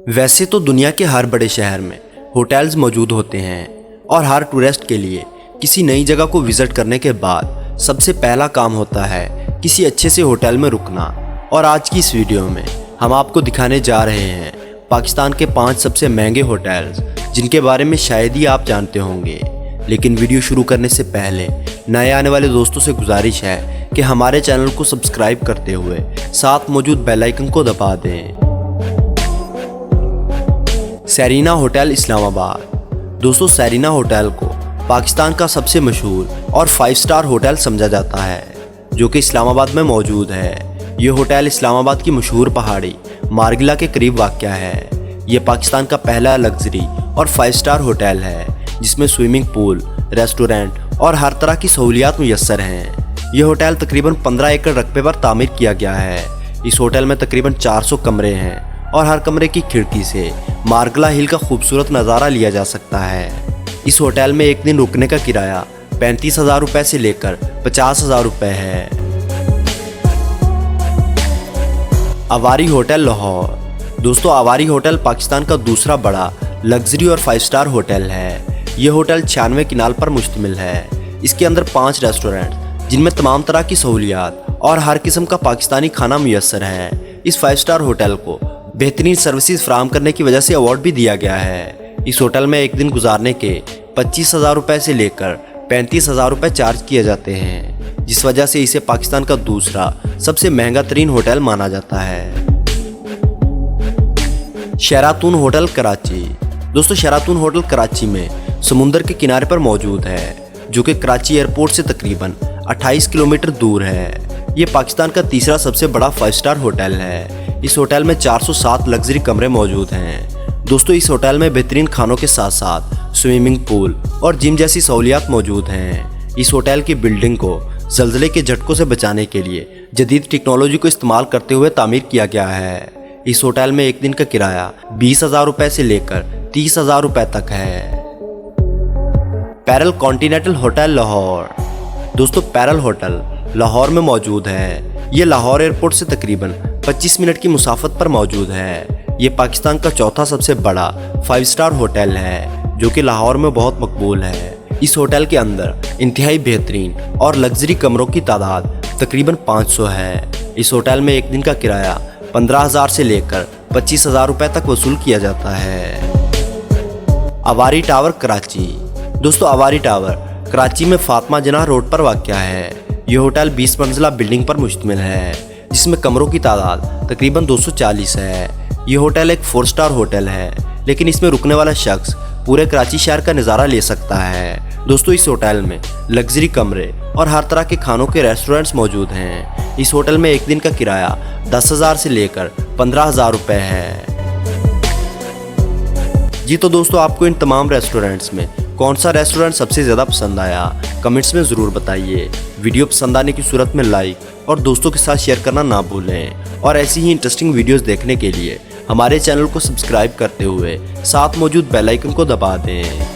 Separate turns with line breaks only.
वैसे तो दुनिया के हर बड़े शहर में होटल्स मौजूद होते हैं और हर टूरिस्ट के लिए किसी नई जगह को विज़िट करने के बाद सबसे पहला काम होता है किसी अच्छे से होटल में रुकना। और आज की इस वीडियो में हम आपको दिखाने जा रहे हैं पाकिस्तान के 5 सबसे महंगे होटल्स जिनके बारे में शायद ही आप जानते होंगे। लेकिन वीडियो शुरू करने से पहले नए आने वाले दोस्तों से गुजारिश है कि हमारे चैनल को सब्सक्राइब करते हुए साथ मौजूद बेल आइकन को दबा दें। Serena hotel Islamabad. दोस्तों, सेरीना होटल को पाकिस्तान का सबसे मशहूर और 5 स्टार होटल समझा जाता है जो कि इस्लामाबाद में मौजूद है। ये होटल इस्लामाबाद की मशहूर पहाड़ी मारगिला के करीब वाक़या है। ये पाकिस्तान का पहला लग्जरी और 5 स्टार होटल है जिसमें स्विमिंग पूल, रेस्टोरेंट और हर तरह की सहूलियात मुयस्सर हैं। यह होटल तकरीबन 15 एकड़ रकबे पर तामीर किया गया है। इस होटल में तकरीबन 400 कमरे हैं और हर कमरे की खिड़की से मारगिला हिल का खूबसूरत नज़ारा लिया जा सकता है। इस होटल में एक दिन रुकने का किराया 35,000 रुपये से लेकर 50,000 रुपये है। अवारी होटल लाहौर। दोस्तों, अवारी होटल पाकिस्तान का दूसरा बड़ा लग्जरी और 5 स्टार होटल है। यह होटल 96 किनाल पर मुश्तमिल है। इसके अंदर 5 रेस्टोरेंट जिनमें तमाम तरह की सहूलियात और हर किस्म का पाकिस्तानी खाना मुयस्सर है। इस 5 स्टार होटल को बेहतरीन सर्विसेज फराहम करने की वजह से अवार्ड भी दिया गया है। इस होटल में एक दिन गुजारने के 25,000 रुपये से लेकर 35,000 रुपये चार्ज किए जाते हैं, जिस वजह से इसे पाकिस्तान का दूसरा सबसे महंगा तरीन होटल माना जाता है। शेरातून होटल कराची। दोस्तों, शेरातून होटल कराची में समुंदर के किनारे पर मौजूद है जो कि कराची एयरपोर्ट से तकरीबन 28 किलोमीटर दूर है। ये पाकिस्तान का तीसरा सबसे बड़ा 5 स्टार होटल है। इस होटल में 407 लग्जरी कमरे मौजूद हैं। दोस्तों, इस होटल में बेहतरीन खानों के साथ साथ स्विमिंग पूल और जिम जैसी सहूलियात मौजूद हैं। इस होटल की बिल्डिंग को ज़ल्ज़ले के झटकों से बचाने के लिए जदीद टेक्नोलॉजी को इस्तेमाल करते हुए तामीर किया गया है। इस होटल में एक दिन का किराया 20,000 रुपये से लेकर 30,000 रुपये तक है। Parallel continental hotel Lahore. दोस्तों, पैरल होटल लाहौर में मौजूद है। ये लाहौर एयरपोर्ट से तकरीबन 25 मिनट की मुसाफत पर मौजूद है। ये पाकिस्तान का चौथा सबसे बड़ा 5 स्टार होटल है जो कि लाहौर में बहुत मकबूल है। इस होटल के अंदर इंतहाई बेहतरीन और लग्जरी कमरों की तादाद तकरीबन 500 है। इस होटल में एक दिन का किराया 15,000 से लेकर 25,000 रुपये तक वसूल किया जाता है। अवारी टावर कराची। दोस्तों, अवारी टावर कराची में फातिमा जनाह रोड पर वाक़या है। यह होटल 20 मंजिला बिल्डिंग पर मुश्तमिल है जिसमें कमरों की तादाद तकरीबन 240 है। यह होटल एक 4 स्टार होटल है, लेकिन इसमें रुकने वाला शख्स पूरे कराची शहर का नज़ारा ले सकता है। दोस्तों, इस होटल में लग्जरी कमरे और हर तरह के खानों के रेस्टोरेंट्स मौजूद हैं। इस होटल में एक दिन का किराया 10,000 से लेकर 15,000 रुपये है। जी तो दोस्तों, आपको इन तमाम रेस्टोरेंट्स में कौन सा रेस्टोरेंट सबसे ज़्यादा पसंद आया, कमेंट्स में ज़रूर बताइए। वीडियो पसंद आने की सूरत में लाइक और दोस्तों के साथ शेयर करना ना भूलें। और ऐसी ही इंटरेस्टिंग वीडियोस देखने के लिए हमारे चैनल को सब्सक्राइब करते हुए साथ मौजूद बेल आइकन को दबा दें।